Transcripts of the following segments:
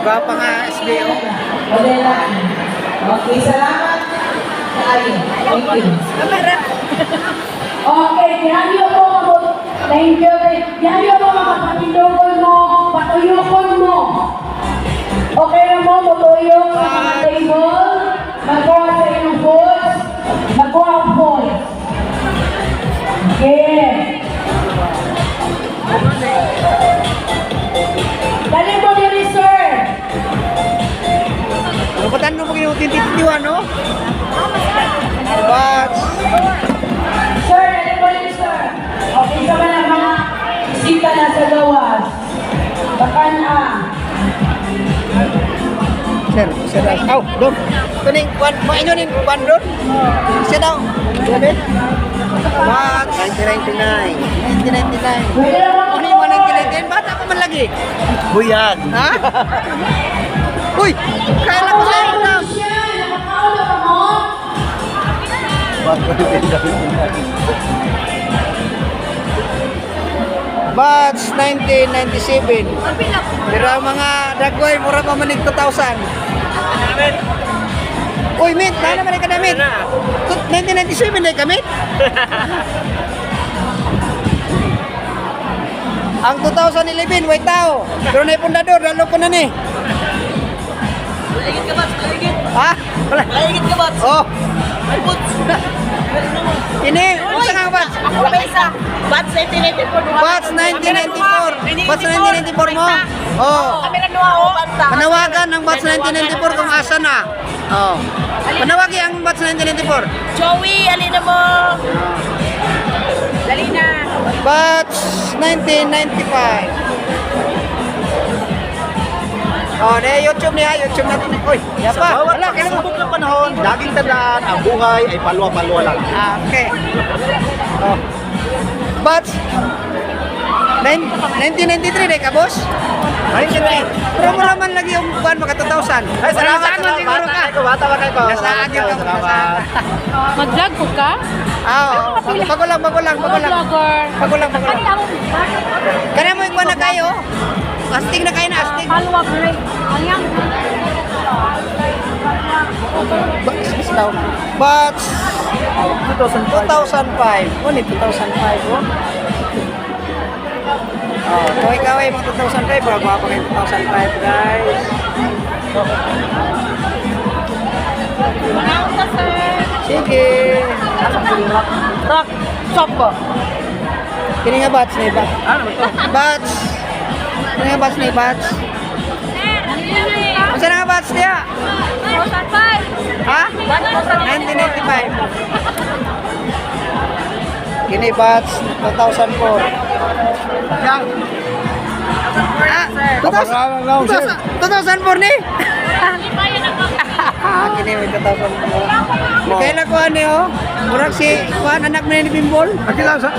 Gwapa nga SBO. Okay, salamat. Thank you. Okay, dihayo po ako. Thank you. Dihayo po mga patindokon mo, patuyokon mo. Okay na mo, matuyok sa mga table, magkuha sa inyong foods, magkuha ang foods. Okay. Dali mo diri, sir. Lupatan mo pag tinititiwan, no? Batch. Sir, dali mo diri, sir. Okay, sa mga mga isita na sa gawas. Bakan Sir daw. Aw, doon. Tuning, mo inyo nin, kuwan doon. Sir daw. Grabe. Batch. 1999. 1999. Pwede na Ano yung mga 1999? Bata pa man lagi. Buyag. Ha? Uy! Kaya lang ko sa iyo na. Batch 1997. Pero ang mga dagway, mura pa manig 2,000. Uy, Mint, na naman ay kadamit. 1997 na kamit. Ang 2011, wait tao. Pero na yung pundador, lalo ko na ni. Laigit ka, Bats. Laigit. Ha? Wala. Laigit ka, Bats. Oh, Ay, Bats. ini, ano sa nga batch? Ako pa isa. Bats 1994. Batch 1994. Batch 1994 mo? Oh. Kami na nuha, oh. Panawagan ng batch 1994 kung asa na. Oh. Panawagi ang batch 1994. Joey, alina mo. Dali na. Batch 1995. Oh, na YouTube niya, YouTube natin. Uy, Sa yapa. bawat Wala, kailan mo? pagsubok ng panahon, laging tandaan, ang buhay ay palwa-palwa lang. Ah, okay. Oh. Batch 1993 na ka, boss? 1993. Pero mo naman lagi yung buwan, mga 2,000. Ay, salamat. Nasaan mo siguro ka? Bata ba kayo? Nasaan yung ka? Salamat. Mag-vlog po ka? Oo. Bagulang. Bagulang. Kaya mo ikuha na kayo? Astig na kayo na, astig. Follow-up break. Ang yang. Daw. Batch 2005. Oh, ni 2005, oh. Oh, kaway-kaway mga 2005. Bago pa kayo 2005, guys. Sige. Rock, stop ba? Kini nga batch na iba. Ano ba ito? Batch. Kini nga batch na iba. Masa na nga batch niya? 2005. Ha? 1995. Kini batch 2004. Yang. Ah, 2004 ni? Ah, kini may 2004. Kailan ko ano oh? Murag si kuan anak mo ni Bimbol. Aki lang sa...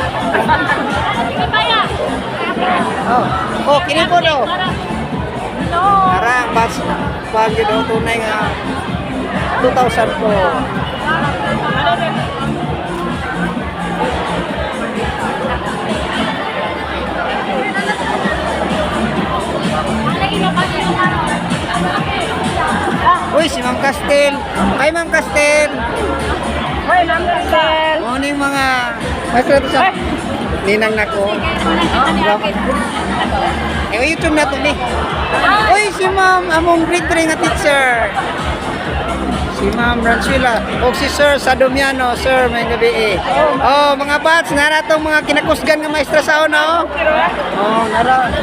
Oh. Oh, kini po daw. Ara batch pag daw tunay nga 2004. Uy, si Ma'am Castel. Hi, Ma'am Castel. Hoy, Ma'am Castel. Morning mga maestro sa ninang nako. Eh, YouTube na to ni. Uy, si Ma'am among grade 3 nga teacher. Si Ma'am Rancila. O si Sir Sadomiano. Sir, may gabi eh. Oh, mga bats, nara tong mga kinakusgan nga maestra sa una, oh. Oh, nara.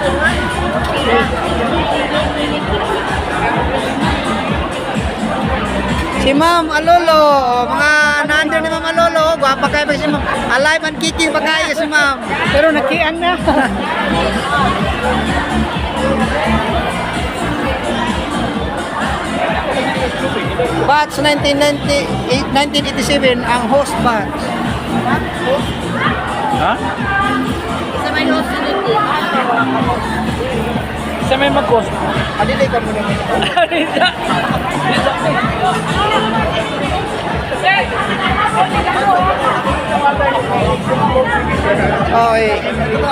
Si Ma'am Alolo, mga nandun ni Ma'am Alolo, gwapa kayo pa si Ma'am. Alive and kicking pa kayo si Ma'am. Pero nakian na. Batch 1987 ang host batch. Ha? Sa may host na dito. Sa may mag-cost. Adilay ka muna. Oh, eh.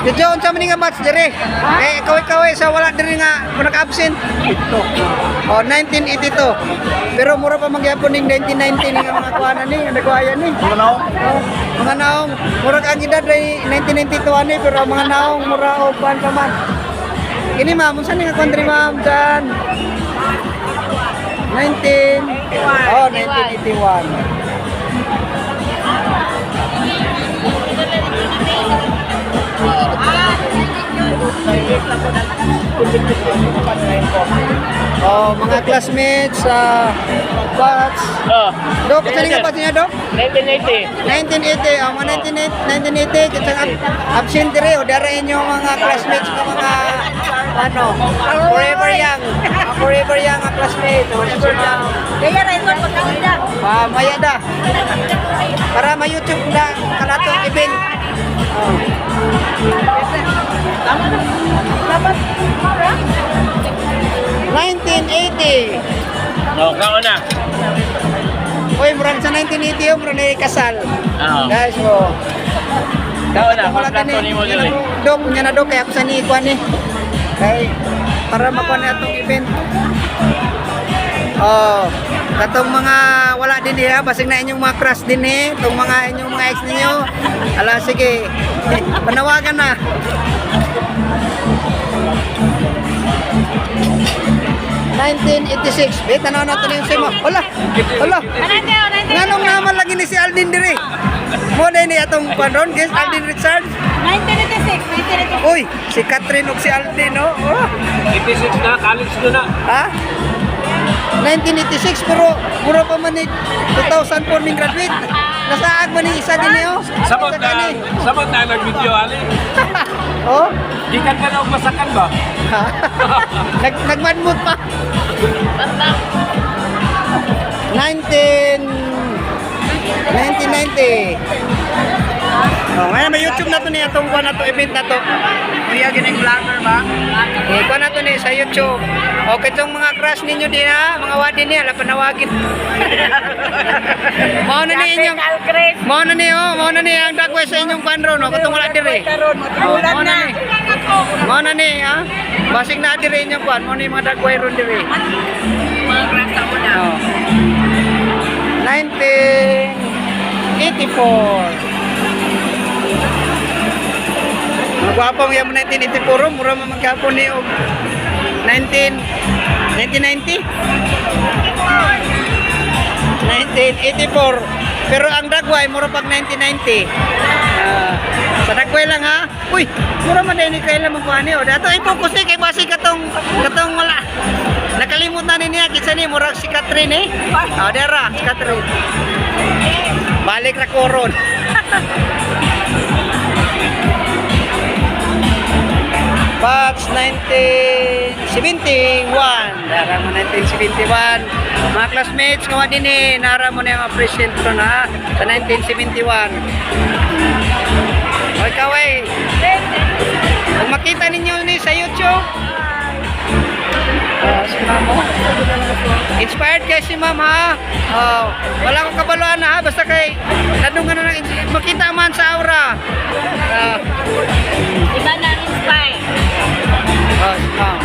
Dito unsa man nga batch dire? Eh ikaw sa wala dire nga kung naka-absent. Oh, 1982. Pero mura pa magyapon ning 1990 nga mga kuanan ni, nga nagwayan ni. Ano? Mga naong mura ang edad ay 1992 ani pero ang mga naong mura og kuan pa man. Kini ma'am, unsa ni nga country ma'am dyan? 1981. Oh, mga classmates sa batch. Dok, saan nga batch niya, Dok? 1980. 1980, mga 1980, kitang absent rin, o darain yung mga classmates ng mga, forever young ang classmates, forever young. Kaya na ito, pagkakita. Maya da, para ma-YouTube na kanatong event. Oh. Dapat, 1980. Oh, kao na. Uy, murang sa 1980 yung murang kasal. Oo. Guys, mo. Kao na, Wala pagplato ni mo dili. Dok, nya na dok, kaya ako sa niikuan eh. Kay, para makuha na itong event. Oh, katong mga wala din ha, basig na inyong mga crush din eh. Itong mga inyong mga ex ninyo. Ala, sige. Panawagan na. ...1986. Wait, tanaw na ito na yung simo. Hala! Nganong naman lagi ni si Aldin dire? Mo na ni atong panron, guys, Aldin Richard. 1986. Uy, si Catherine ug si Aldin, no? Oh. 86 na, college na na. Ha? 1986 pero mura pa man ni 2004 ning graduate. Nasaag man ni isa din niyo. Sabot na nag-video ali. Oh. Gikan ka na og masakan ba? Nagmadmut pa. 1990. Oh, ngayon may YouTube na to ni atong kuha na to event na to. Kuya gining vlogger ba? Eh, kuha na to ni sa YouTube. Okay, itong mga crush ninyo din ha, mga wadi niya, ala panawagin. Mao na ni inyong, mao na ni ang dagway sa inyong panro, no? Katong wala dire. Oh, mao na ni. Mao na ni, ha? Basig na dire inyong kwan, mao ni mga dagway ron dire. Mga grasa mo na. Oh. 1984. Magwapong yung 1984, mura mo magkapon ni og 1990? 1984. Pero ang dagway, mura pag 1990. Sa dagway lang ha. Uy, mura man din ni kailan magkuhan niyo. Dato i-focus ni kay basi katong wala. Nakalimutan ni niya kitsa ni mura si Catherine eh. Ah, dera, si Catherine. Balik ra koron. Batch 1971. Nara mo 1971. Mga classmates, kawa din eh. Nara mo na yung present ko na sa 1971. O ikaw eh. Kung makita ninyo ni sa YouTube. Si Ma'am mo. Inspired kay si Ma'am ha. Wala akong kabaluan ha. Basta kay nadungan na makita man sa aura. Iba na inspire. Si Ma'am.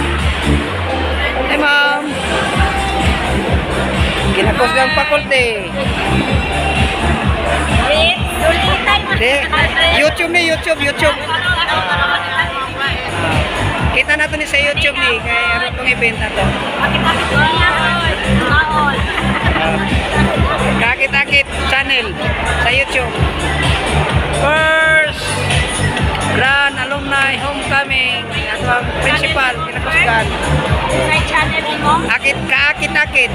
Hey Ma'am. Kinapos ng faculty. YouTube ni, YouTube. Kita na to ni sa YouTube ni. Kaya ano itong event na to. Kakit-akit channel sa YouTube. First Grand Alumni Homecoming. Ato ang principal, kinakusgan. May channel mo? Akit-akit. Akin.